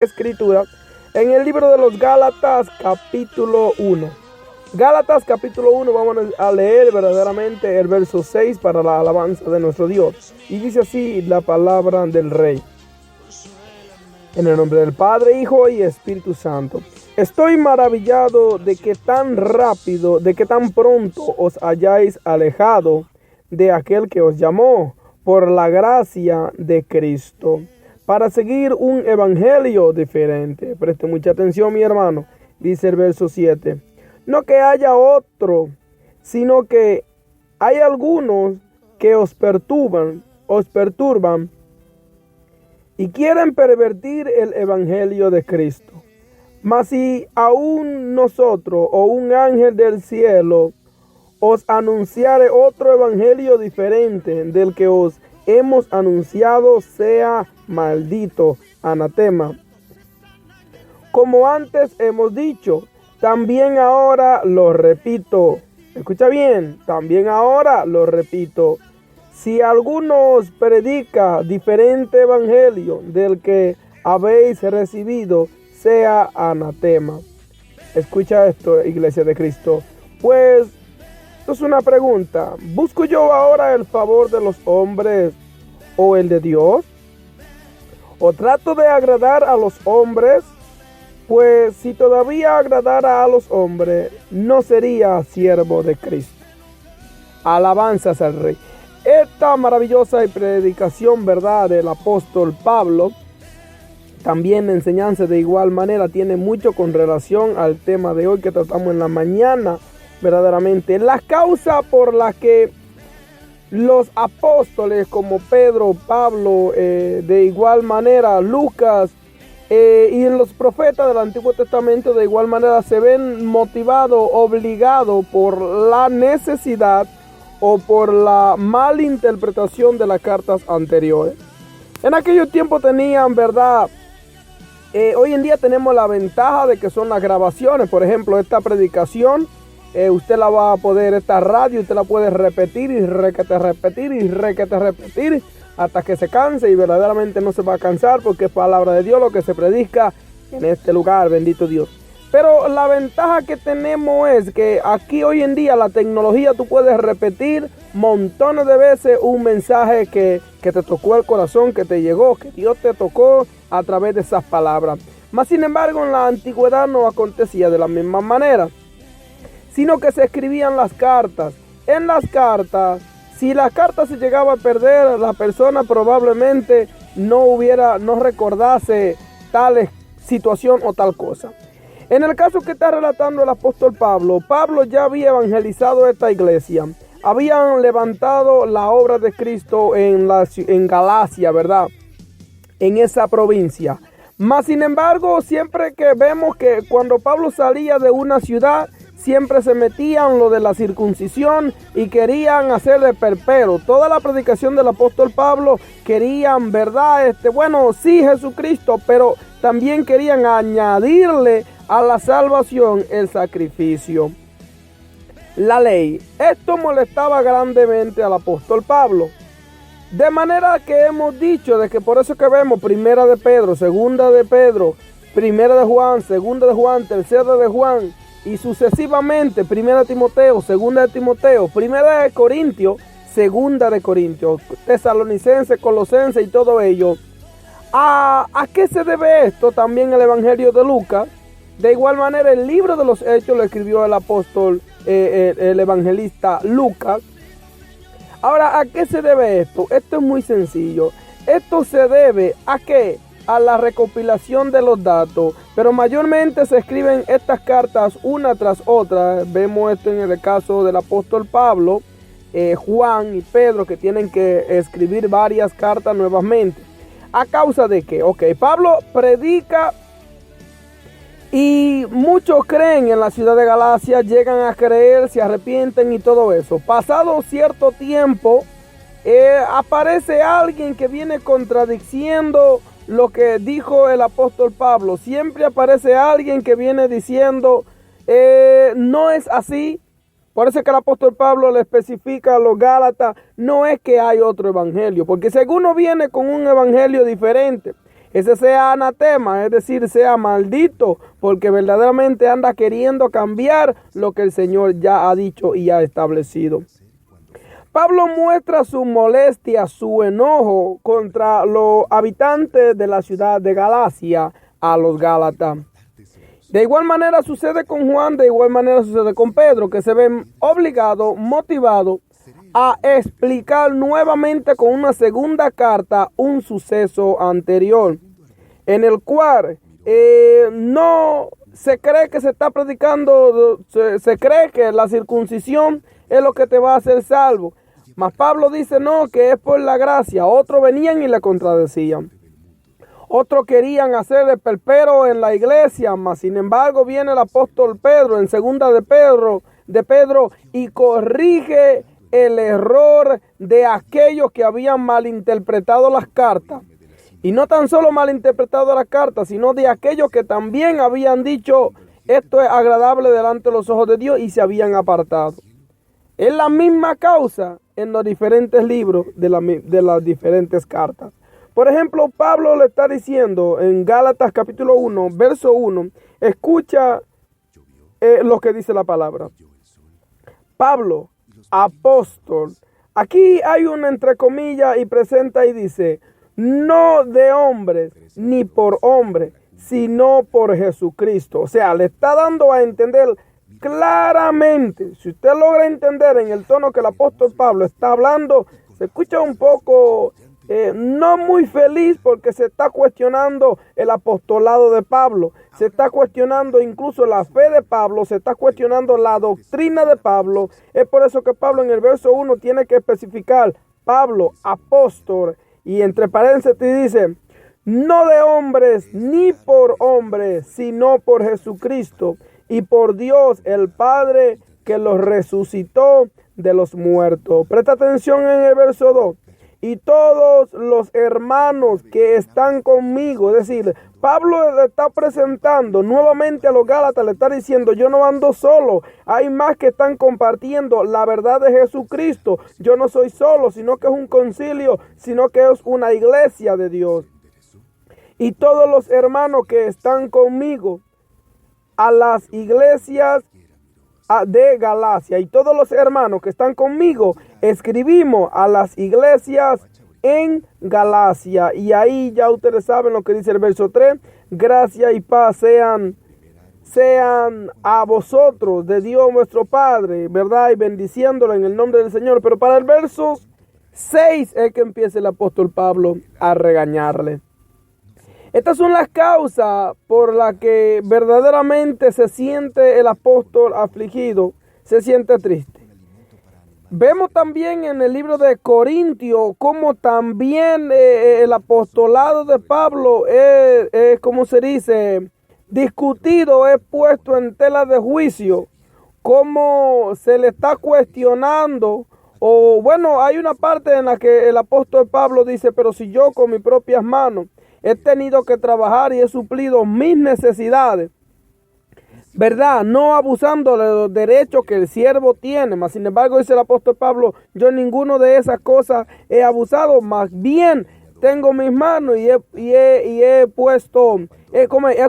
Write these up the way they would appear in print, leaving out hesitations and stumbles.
Escritura en el libro de los Gálatas capítulo 1. Gálatas capítulo 1, vamos a leer verdaderamente el verso 6 para la alabanza de nuestro Dios. Y dice así la palabra del Rey. En el nombre del Padre, Hijo y Espíritu Santo. Estoy maravillado de que tan rápido, de que tan pronto os hayáis alejado de aquel que os llamó por la gracia de Cristo, para seguir un evangelio diferente. Preste mucha atención, mi hermano. Dice el verso 7. No que haya otro, sino que hay algunos que os perturban y quieren pervertir el evangelio de Cristo. Mas si aún nosotros o un ángel del cielo os anunciare otro evangelio diferente del que os hemos anunciado, sea maldito, anatema. Como antes hemos dicho, también ahora lo repito. Escucha bien, también ahora lo repito. Si alguno os predica diferente evangelio del que habéis recibido, sea anatema. Escucha esto, Iglesia de Cristo. Pues, esto es una pregunta. ¿Busco yo ahora el favor de los hombres o el de Dios? ¿O trato de agradar a los hombres? Pues si todavía agradara a los hombres, no sería siervo de Cristo. Alabanzas al Rey. Esta maravillosa predicación, ¿verdad?, del apóstol Pablo, también la enseñanza de igual manera tiene mucho con relación al tema de hoy que tratamos en la mañana. Verdaderamente, la causa por la que los apóstoles como Pedro, Pablo, de igual manera Lucas, y los profetas del Antiguo Testamento de igual manera se ven motivados, obligados por la necesidad o por la mala interpretación de las cartas anteriores. En aquellos tiempos tenían, ¿verdad? Hoy en día tenemos la ventaja de que son las grabaciones. Por ejemplo, esta predicación, usted la va a poder, esta radio, usted la puede repetir y repetir hasta que se canse, y verdaderamente no se va a cansar porque es palabra de Dios lo que se predica en este lugar, bendito Dios. Pero la ventaja que tenemos es que aquí hoy en día la tecnología, tú puedes repetir montones de veces un mensaje que te tocó el corazón, que te llegó, que Dios te tocó a través de esas palabras. Mas sin embargo, en la antigüedad no acontecía de la misma manera, sino que se escribían las cartas. En las cartas, si la carta se llegaba a perder, la persona probablemente no recordase tal situación o tal cosa. En el caso que está relatando el apóstol Pablo, Pablo ya había evangelizado esta iglesia. Habían levantado la obra de Cristo en Galacia, ¿verdad? En esa provincia. Mas sin embargo, siempre que vemos que cuando Pablo salía de una ciudad, siempre se metían lo de la circuncisión y querían hacerle perpero. Toda la predicación del apóstol Pablo querían, ¿verdad? Sí, Jesucristo, pero también querían añadirle a la salvación el sacrificio, la ley. Esto molestaba grandemente al apóstol Pablo. De manera que hemos dicho de que por eso que vemos primera de Pedro, segunda de Pedro, primera de Juan, segunda de Juan, tercera de Juan, y sucesivamente primera de Timoteo, segunda de Timoteo, primera de Corintios, segunda de Corintios, Tesalonicense, Colosense y todo ello. ¿A qué se debe esto? También el Evangelio de Lucas. De igual manera, el libro de los Hechos lo escribió el apóstol, el evangelista Lucas. Ahora, ¿a qué se debe esto? Esto es muy sencillo. Esto se debe ¿a qué? A la recopilación de los datos, pero mayormente se escriben estas cartas una tras otra. Vemos esto en el caso del apóstol Pablo, Juan y Pedro, que tienen que escribir varias cartas nuevamente. ¿A causa de qué? Pablo predica y muchos creen en la ciudad de Galacia, llegan a creer, se arrepienten y todo eso. Pasado cierto tiempo, aparece alguien que viene contradiciendo lo que dijo el apóstol Pablo. Siempre aparece alguien que viene diciendo, no es así. Por eso es que el apóstol Pablo le especifica a los Gálatas, no es que hay otro evangelio, porque si alguno viene con un evangelio diferente, ese sea anatema, es decir, sea maldito, porque verdaderamente anda queriendo cambiar lo que el Señor ya ha dicho y ha establecido. Pablo muestra su molestia, su enojo contra los habitantes de la ciudad de Galacia a los Gálatas. De igual manera sucede con Juan, de igual manera sucede con Pedro, que se ven obligados, motivados a explicar nuevamente con una segunda carta un suceso anterior, en el cual no se cree que se está predicando, se cree que la circuncisión es lo que te va a hacer salvo. Mas Pablo dice no, que es por la gracia. Otros venían y le contradecían. Otros querían hacer el perpero en la iglesia, mas sin embargo viene el apóstol Pedro en segunda de Pedro y corrige el error de aquellos que habían malinterpretado las cartas. Y no tan solo malinterpretado las cartas, sino de aquellos que también habían dicho esto es agradable delante de los ojos de Dios y se habían apartado. Es la misma causa en los diferentes libros de las diferentes cartas. Por ejemplo, Pablo le está diciendo en Gálatas capítulo 1, verso 1, escucha lo que dice la palabra. Pablo, apóstol. Aquí hay una entre comillas y presenta y dice, no de hombres ni por hombre, sino por Jesucristo. O sea, le está dando a entender claramente, si usted logra entender en el tono que el apóstol Pablo está hablando, se escucha un poco no muy feliz porque se está cuestionando el apostolado de Pablo, se está cuestionando incluso la fe de Pablo, se está cuestionando la doctrina de Pablo. Es por eso que Pablo en el verso 1 tiene que especificar, Pablo, apóstol, y entre paréntesis dice, no de hombres ni por hombres, sino por Jesucristo y por Dios el Padre que los resucitó de los muertos. Presta atención en el verso 2. Y todos los hermanos que están conmigo, es decir, Pablo le está presentando nuevamente a los Gálatas, le está diciendo, yo no ando solo, hay más que están compartiendo la verdad de Jesucristo. Yo no soy solo, sino que es un concilio, sino que es una iglesia de Dios. Y todos los hermanos que están conmigo, a las iglesias de Galacia, y todos los hermanos que están conmigo, escribimos a las iglesias en Galacia. Y ahí ya ustedes saben lo que dice el verso 3, gracia y paz sean a vosotros de Dios nuestro Padre, ¿verdad? Y bendiciéndolo en el nombre del Señor. Pero para el verso 6 es que empieza el apóstol Pablo a regañarle. Estas son las causas por las que verdaderamente se siente el apóstol afligido, se siente triste. Vemos también en el libro de Corintios cómo también el apostolado de Pablo es, como se dice, discutido, es puesto en tela de juicio, cómo se le está cuestionando. O bueno, hay una parte en la que el apóstol Pablo dice, pero si yo con mis propias manos he tenido que trabajar y he suplido mis necesidades, ¿verdad? No abusando de los derechos que el siervo tiene. Mas sin embargo, dice el apóstol Pablo, yo ninguno de esas cosas he abusado, más bien tengo mis manos y he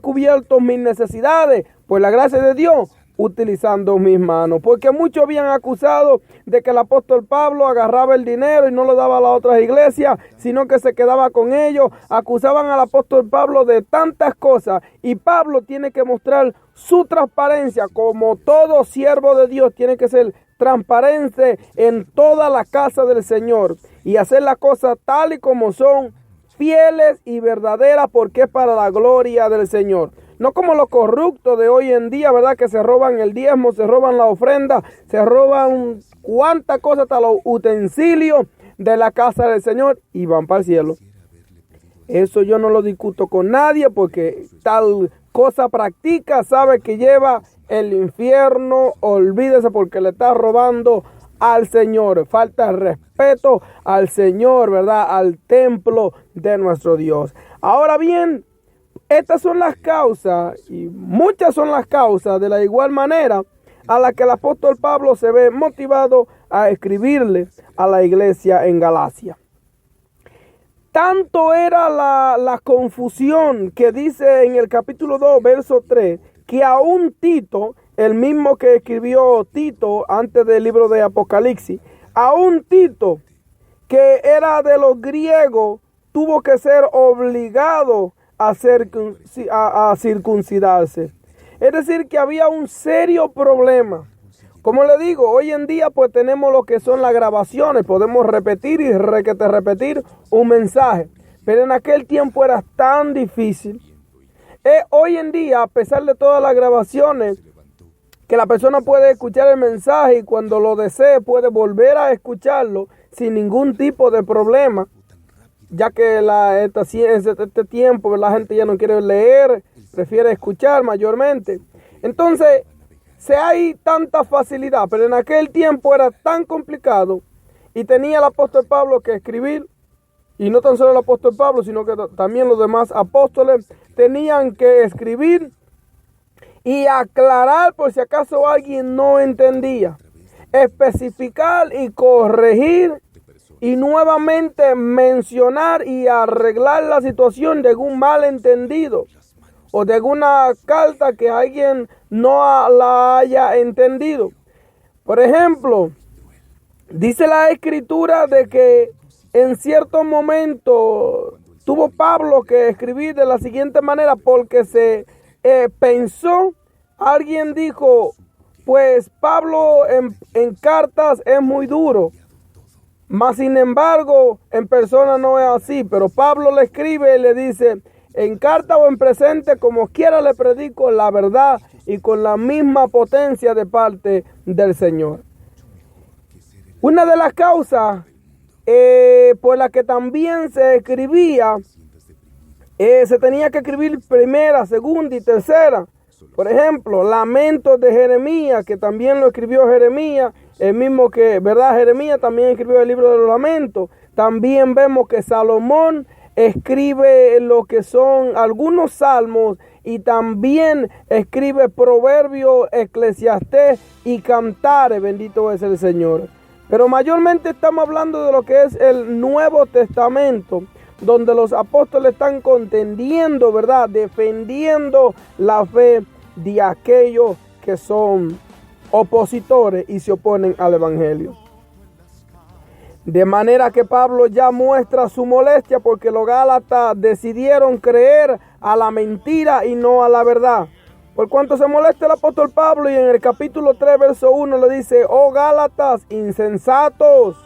cubierto mis necesidades por la gracia de Dios, utilizando mis manos. Porque muchos habían acusado de que el apóstol Pablo agarraba el dinero y no lo daba a las otras iglesias, sino que se quedaba con ellos. Acusaban al apóstol Pablo de tantas cosas, y Pablo tiene que mostrar su transparencia, como todo siervo de Dios tiene que ser transparente en toda la casa del Señor y hacer las cosas tal y como son, fieles y verdaderas, porque es para la gloria del Señor. No como los corruptos de hoy en día, ¿verdad? Que se roban el diezmo, se roban la ofrenda, se roban cuántas cosas, hasta los utensilios de la casa del Señor, y van para el cielo. Eso yo no lo discuto con nadie, porque tal cosa practica, sabe que lleva el infierno. Olvídese, porque le está robando al Señor. Falta el respeto al Señor, ¿verdad? Al templo de nuestro Dios. Ahora bien, estas son las causas, y muchas son las causas de la igual manera a la que el apóstol Pablo se ve motivado a escribirle a la iglesia en Galacia. Tanto era la confusión que dice en el capítulo 2, verso 3, que aún Tito, el mismo que escribió Tito antes del libro de Apocalipsis, aún Tito, que era de los griegos, tuvo que ser obligado a circuncidarse. Es decir, que había un serio problema. Como le digo, hoy en día pues tenemos lo que son las grabaciones, podemos repetir y repetir un mensaje, pero en aquel tiempo era tan difícil. Hoy en día, a pesar de todas las grabaciones, que la persona puede escuchar el mensaje y cuando lo desee puede volver a escucharlo sin ningún tipo de problema, ya que este tiempo la gente ya no quiere leer, prefiere escuchar mayormente. Entonces, hay tanta facilidad, pero en aquel tiempo era tan complicado y tenía el apóstol Pablo que escribir, y no tan solo el apóstol Pablo, sino que también los demás apóstoles tenían que escribir y aclarar por si acaso alguien no entendía, especificar y corregir y nuevamente mencionar y arreglar la situación de algún malentendido o de alguna carta que alguien no la haya entendido. Por ejemplo, dice la escritura de que en cierto momento tuvo Pablo que escribir de la siguiente manera porque se pensó, alguien dijo, pues Pablo en cartas es muy duro, mas sin embargo en persona no es así, pero Pablo le escribe y le dice, en carta o en presente, como quiera le predico la verdad y con la misma potencia de parte del Señor. Una de las causas por la que también se escribía, se tenía que escribir primera, segunda y tercera. Por ejemplo, Lamentos de Jeremías, que también lo escribió Jeremías, el mismo que, ¿verdad? Jeremías también escribió el libro de los Lamentos. También vemos que Salomón escribe lo que son algunos salmos y también escribe Proverbios, Eclesiastés y Cantares, bendito es el Señor. Pero mayormente estamos hablando de lo que es el Nuevo Testamento, donde los apóstoles están contendiendo, ¿verdad? Defendiendo la fe de aquellos que son opositores y se oponen al Evangelio. De manera que Pablo ya muestra su molestia porque los gálatas decidieron creer a la mentira y no a la verdad. Por cuanto se molesta el apóstol Pablo y en el capítulo 3, verso 1 le dice, oh Gálatas insensatos.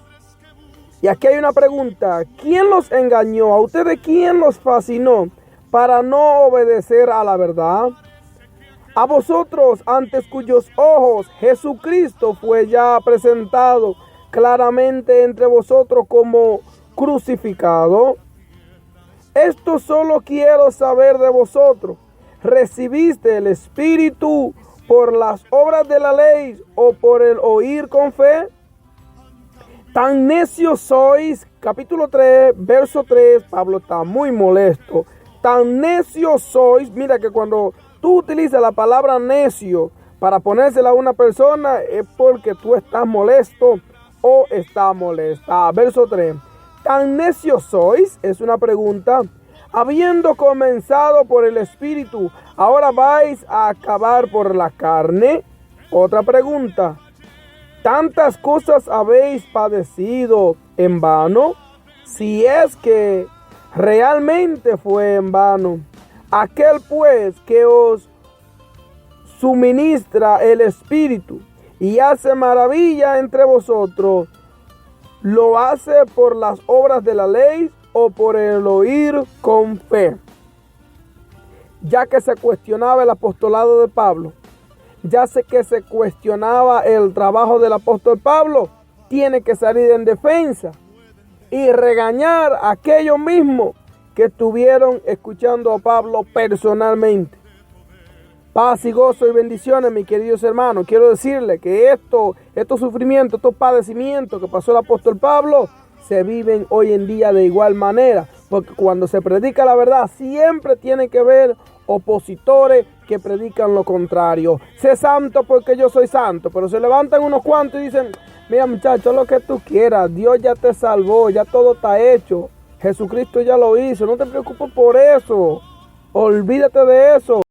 Y aquí hay una pregunta, ¿quién los engañó? ¿A ustedes quién los fascinó para no obedecer a la verdad? A vosotros, ante cuyos ojos Jesucristo fue ya presentado claramente entre vosotros como crucificado. Esto solo quiero saber de vosotros. ¿Recibiste el Espíritu por las obras de la ley o por el oír con fe? Tan necios sois, capítulo 3, verso 3, Pablo está muy molesto. Tan necios sois, mira que cuando tú utilizas la palabra necio para ponérsela a una persona es porque tú estás molesto o está molesta. Verso 3, tan necios sois, es una pregunta. Habiendo comenzado por el Espíritu, ¿ahora vais a acabar por la carne? Otra pregunta. ¿Tantas cosas habéis padecido en vano? Si es que realmente fue en vano. Aquel pues que os suministra el Espíritu y hace maravilla entre vosotros, ¿lo hace por las obras de la ley o por el oír con fe? Ya que se cuestionaba el apostolado de Pablo, ya sé que se cuestionaba el trabajo del apóstol Pablo, tiene que salir en defensa y regañar a aquellos mismos que estuvieron escuchando a Pablo personalmente. Paz y gozo y bendiciones, mis queridos hermanos. Quiero decirles que estos sufrimientos, estos padecimientos que pasó el apóstol Pablo, se viven hoy en día de igual manera, porque cuando se predica la verdad siempre tiene que haber opositores que predican lo contrario. Sé santo porque yo soy santo, pero se levantan unos cuantos y dicen, mira muchacho, lo que tú quieras, Dios ya te salvó, ya todo está hecho, Jesucristo ya lo hizo. No te preocupes por eso. Olvídate de eso.